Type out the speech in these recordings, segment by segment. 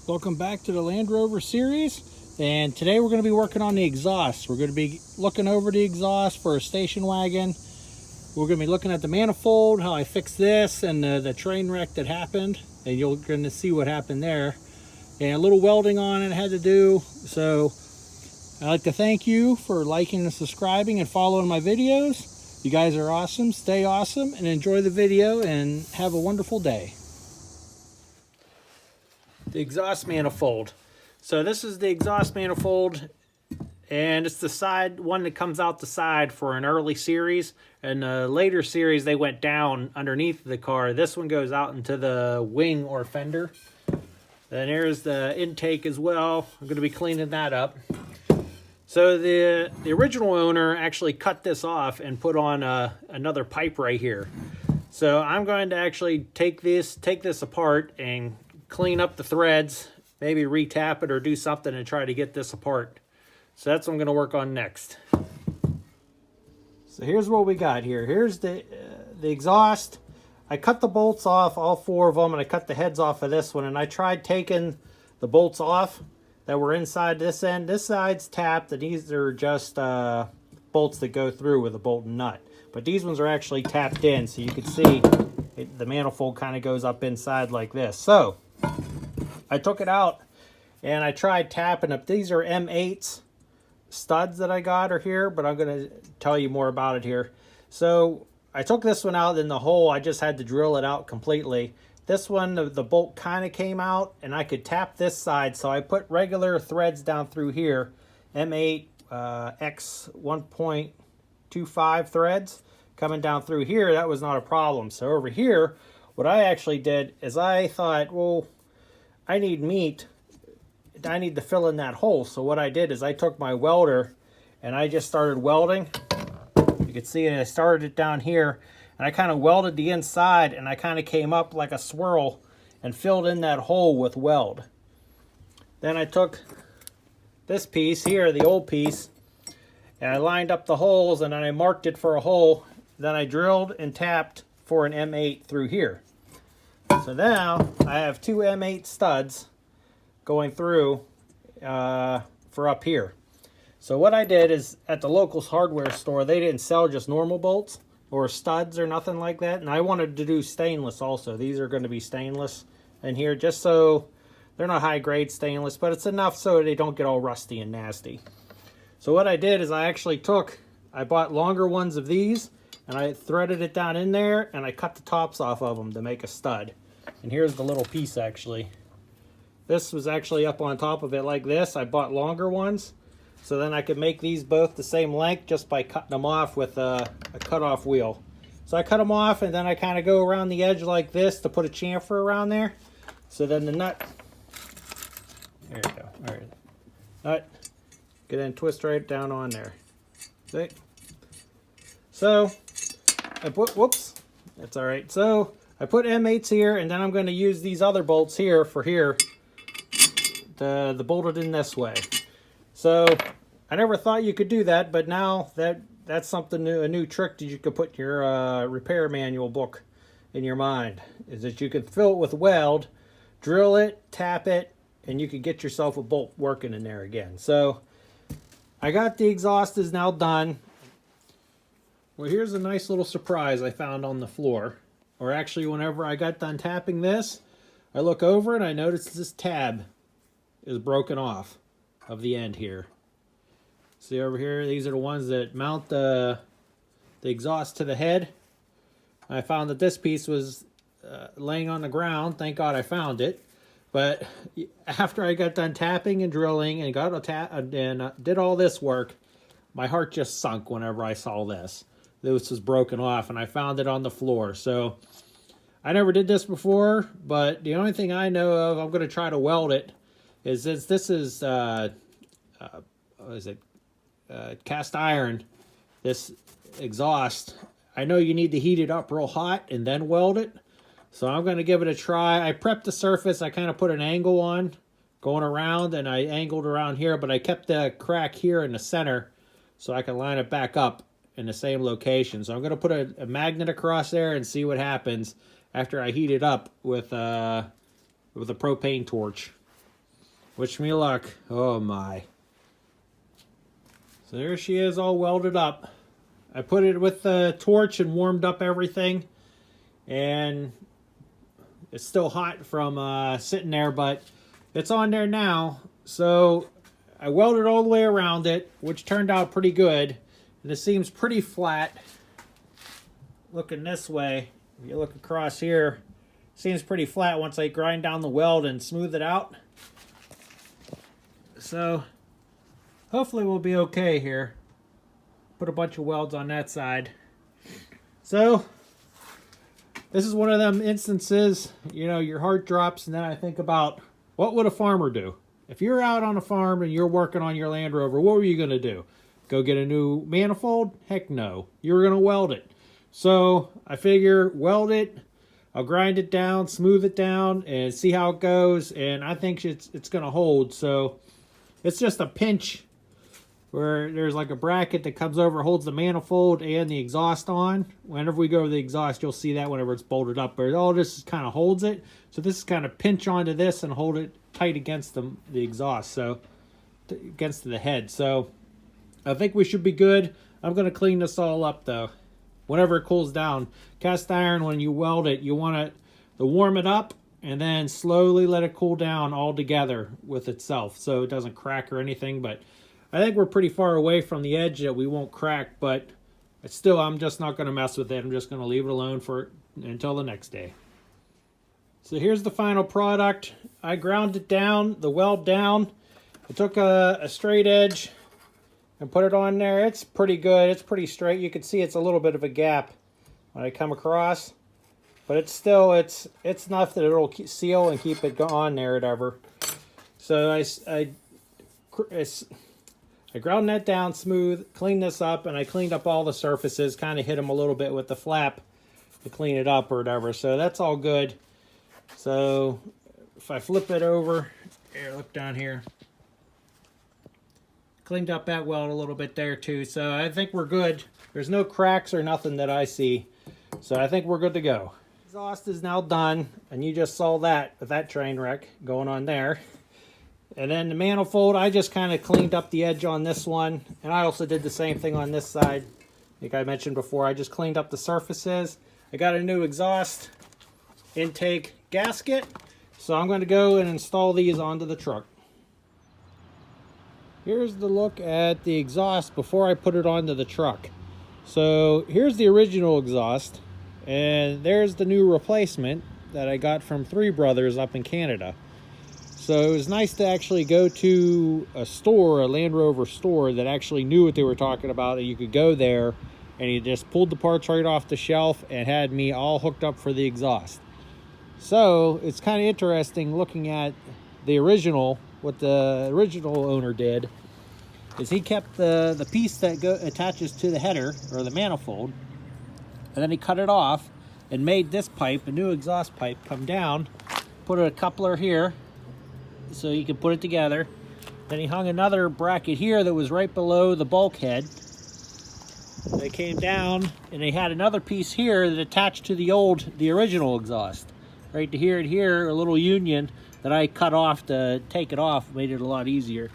Welcome back to the Land Rover Series, and today we're going to be working on the exhaust. We're going to be looking over the exhaust for a station wagon. We're going to be looking at the manifold, how I fixed this, and the train wreck that happened, and you're going to see what happened there. And a little welding on it I had to do. So I'd like to thank you for liking and subscribing and following my videos. You guys are awesome. Stay awesome and enjoy the video and have a wonderful day. The exhaust manifold. So this is the exhaust manifold, and it's the side one that comes out the side for an early series. And the later series they went down underneath the car. This one goes out into the wing or fender. And there's the intake as well. I'm going to be cleaning that up. So the original owner actually cut this off and put on another pipe right here. So I'm going to actually take this apart and clean up the threads, maybe retap it or do something and try to get this apart. So that's what I'm going to work on next. So here's what we got here. Here's the exhaust. I cut the bolts off, all four of them, and I cut the heads off of this one. And I tried taking the bolts off that were inside this end. This side's tapped, and these are just bolts that go through with a bolt and nut. But these ones are actually tapped in, so you can see the manifold kind of goes up inside like this. So I took it out and I tried tapping up. These are M8s studs that I got are here, but I'm going to tell you more about it here. So I took this one out in the hole. I just had to drill it out completely. This one, the bolt kind of came out and I could tap this side. So I put regular threads down through here, M8 X 1.25 threads coming down through here. That was not a problem. So over here, what I actually did is I thought, well, I need meat. I need to fill in that hole. So what I did is I took my welder and I just started welding. You can see it, I started it down here and I kind of welded the inside and I kind of came up like a swirl and filled in that hole with weld. Then I took this piece here, the old piece, and I lined up the holes and then I marked it for a hole. Then I drilled and tapped for an M8 through here. So now I have two M8 studs going through for up here. So what I did is at the local hardware store, they didn't sell just normal bolts or studs or nothing like that. And I wanted to do stainless also. These are going to be stainless in here just so they're not high grade stainless, but it's enough so they don't get all rusty and nasty. So what I did is I bought longer ones of these and I threaded it down in there and I cut the tops off of them to make a stud. And here's the little piece actually. This was actually up on top of it like this. I bought longer ones so then I could make these both the same length just by cutting them off with a cutoff wheel. So I cut them off and then I kind of go around the edge like this to put a chamfer around there. So then the nut, there you go, all right. Nut, get in, twist right down on there. See? So I put, whoops, that's all right. So I put M8s here, and then I'm going to use these other bolts here for here to bolt it in this way. So I never thought you could do that, but now that's something new, a new trick that you could put in your repair manual book in your mind, is that you can fill it with weld, drill it, tap it, and you can get yourself a bolt working in there again. So I got the exhaust is now done. Well, here's a nice little surprise I found on the floor. Or actually, whenever I got done tapping this, I look over and I notice this tab is broken off of the end here. See over here, these are the ones that mount the exhaust to the head. I found that this piece was laying on the ground. Thank God I found it. But after I got done tapping and drilling and did all this work, my heart just sunk whenever I saw this. This was broken off and I found it on the floor. So I never did this before, but the only thing I know of, I'm going to try to weld it, is this is cast iron, this exhaust. I know you need to heat it up real hot and then weld it. So I'm going to give it a try. I prepped the surface. I kind of put an angle on going around and I angled around here, but I kept the crack here in the center so I can line it back up in the same location. So I'm going to put a magnet across there and see what happens after I heat it up with a propane torch. Wish me luck. Oh my. So there she is, all welded up. I put it with the torch and warmed up everything. And it's still hot from sitting there, but it's on there now. So I welded all the way around it, which turned out pretty good. And it seems pretty flat. Looking this way, if you look across here, it seems pretty flat once I grind down the weld and smooth it out. So hopefully we'll be okay here. Put a bunch of welds on that side. So this is one of them instances, you know, your heart drops, and then I think about, what would a farmer do? If you're out on a farm and you're working on your Land Rover, what were you going to do? Go get a new manifold? Heck no. You were going to weld it. So I figure weld it, I'll grind it down, smooth it down, and see how it goes. And I think it's going to hold. So it's just a pinch where there's like a bracket that comes over, holds the manifold and the exhaust on. Whenever we go to the exhaust, you'll see that whenever it's bolted up. But all this kind of holds it. So this is kind of pinch onto this and hold it tight against the exhaust. So against the head. So I think we should be good. I'm going to clean this all up though. Whenever it cools down, cast iron, when you weld it, you want to warm it up and then slowly let it cool down all together with itself so it doesn't crack or anything. But I think we're pretty far away from the edge that we won't crack, but still, I'm just not going to mess with it. I'm just going to leave it alone until the next day. So here's the final product. I ground it down, the weld down. I took a straight edge and put it on there. It's pretty good. It's pretty straight. You can see it's a little bit of a gap when I come across, but it's still, it's enough that it'll seal and keep it on there, whatever. So I ground that down smooth, cleaned this up, and I cleaned up all the surfaces, kind of hit them a little bit with the flap to clean it up or whatever. So that's all good. So if I flip it over, here, look down here. Cleaned up that weld a little bit there too. So I think we're good. There's no cracks or nothing that I see. So I think we're good to go. Exhaust is now done, and you just saw that with that train wreck going on there. And then the manifold, I just kind of cleaned up the edge on this one. And I also did the same thing on this side. Like I mentioned before, I just cleaned up the surfaces. I got a new exhaust intake gasket. So I'm going to go and install these onto the truck. Here's the look at the exhaust before I put it onto the truck. So here's the original exhaust. And there's the new replacement that I got from Three Brothers up in Canada. So it was nice to actually go to a store, a Land Rover store, that actually knew what they were talking about. And you could go there and he just pulled the parts right off the shelf and had me all hooked up for the exhaust. So it's kind of interesting looking at the original, what the original owner did is he kept the piece that attaches to the header or the manifold, and then he cut it off and made this pipe, a new exhaust pipe, come down, put a coupler here so you could put it together. Then he hung another bracket here that was right below the bulkhead. They came down and they had another piece here that attached to the original exhaust. Right to here and here, a little union that I cut off to take it off, made it a lot easier.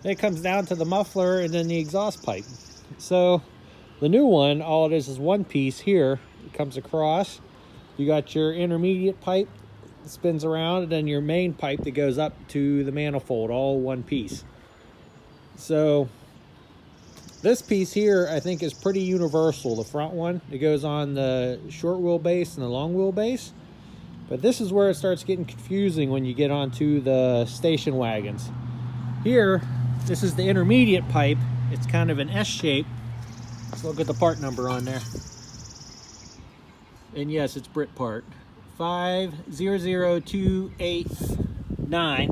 Then it comes down to the muffler and then the exhaust pipe. So the new one, all it is one piece here. It comes across. You got your intermediate pipe that spins around, and then your main pipe that goes up to the manifold, all one piece. So this piece here, I think, is pretty universal. The front one, it goes on the short wheelbase and the long wheelbase. But this is where it starts getting confusing when you get onto the station wagons. Here, this is the intermediate pipe. It's kind of an S shape. Let's look at the part number on there. And yes, it's BritPart. 500289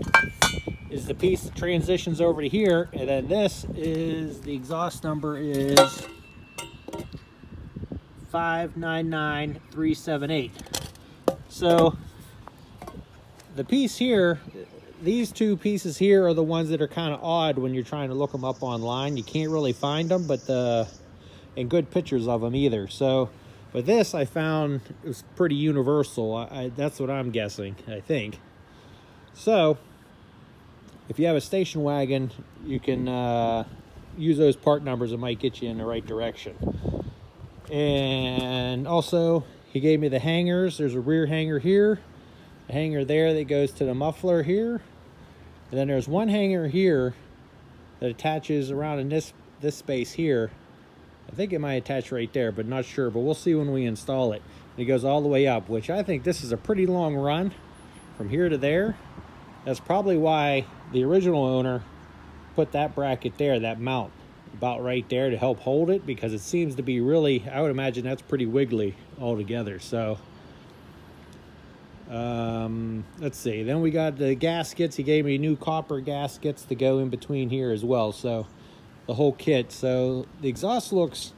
is the piece that transitions over to here. And then this is, the exhaust number is 599378. So the piece here, these two pieces here are the ones that are kind of odd when you're trying to look them up online. You can't really find them, but and good pictures of them either. So, but this I found is pretty universal. That's what I'm guessing, I think. So if you have a station wagon, you can use those part numbers. It might get you in the right direction. And also, he gave me the hangers. There's a rear hanger here, a hanger there that goes to the muffler here, and then there's one hanger here that attaches around in this space here. I think it might attach right there, but not sure, but we'll see when we install it. And it goes all the way up, which I think this is a pretty long run from here to there. That's probably why the original owner put that bracket there, that mount about right there to help hold it, because it seems to be really, I would imagine that's pretty wiggly altogether. So let's see, then we got the gaskets. He gave me new copper gaskets to go in between here as well, so the whole kit. So the exhaust looks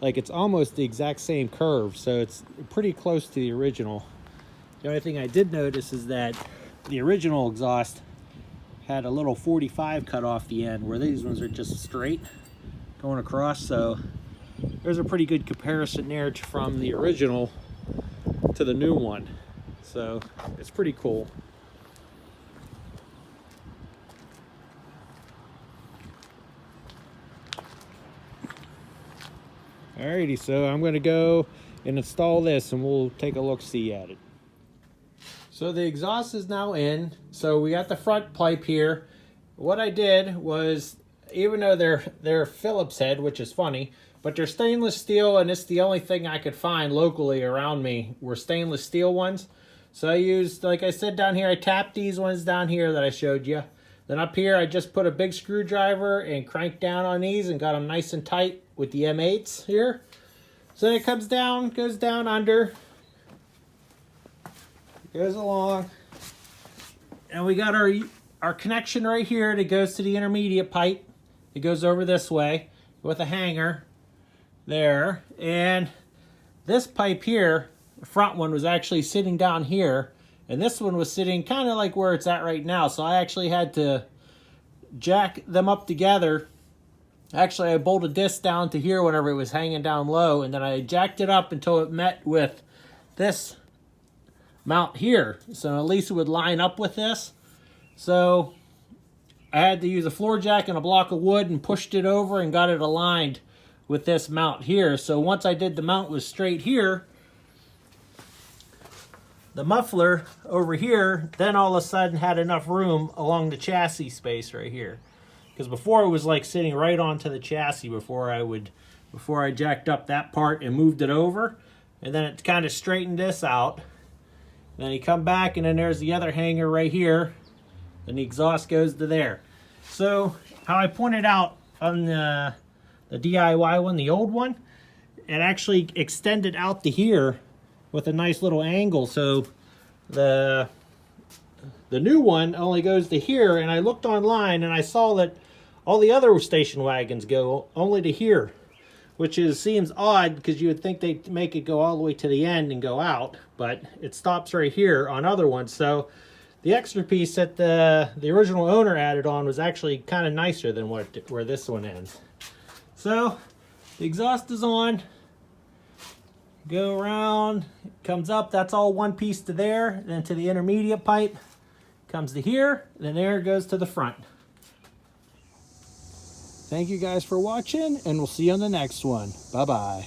like it's almost the exact same curve, so it's pretty close to the original. The only thing I did notice is that the original exhaust had a little 45 cut off the end, where these ones are just straight going across. So there's a pretty good comparison there from the original to the new one. So it's pretty cool. Alrighty, so I'm going to go and install this and we'll take a look-see at it. So the exhaust is now in. So we got the front pipe here. What I did was, even though they're Phillips head, which is funny, but they're stainless steel, and it's the only thing I could find locally around me were stainless steel ones. So I used, like I said down here, I tapped these ones down here that I showed you. Then up here, I just put a big screwdriver and cranked down on these and got them nice and tight with the M8s here. So it comes down, goes down under, goes along, and we got our connection right here that goes to the intermediate pipe. It goes over this way with a hanger there, and this pipe here, the front one, was actually sitting down here, and this one was sitting kind of like where it's at right now. So I actually had to jack them up together. Actually, I bolted this down to here whenever it was hanging down low, and then I jacked it up until it met with this mount here, so at least it would line up with this. So I had to use a floor jack and a block of wood and pushed it over and got it aligned with this mount here. So once I did the mount was straight here, the muffler over here then all of a sudden had enough room along the chassis space right here. Because before it was like sitting right onto the chassis before I jacked up that part and moved it over. And then it kind of straightened this out. Then you come back and then there's the other hanger right here. And the exhaust goes to there. So how I pointed out on the DIY one, the old one, it actually extended out to here with a nice little angle. So the new one only goes to here, and I looked online and I saw that all the other station wagons go only to here, which seems odd because you would think they'd make it go all the way to the end and go out, but it stops right here on other ones. So the extra piece that the original owner added on was actually kind of nicer than where this one ends. So the exhaust is on. Go around, comes up, that's all one piece to there, then to the intermediate pipe, comes to here, then there it goes to the front. Thank you guys for watching, and we'll see you on the next one. Bye-bye.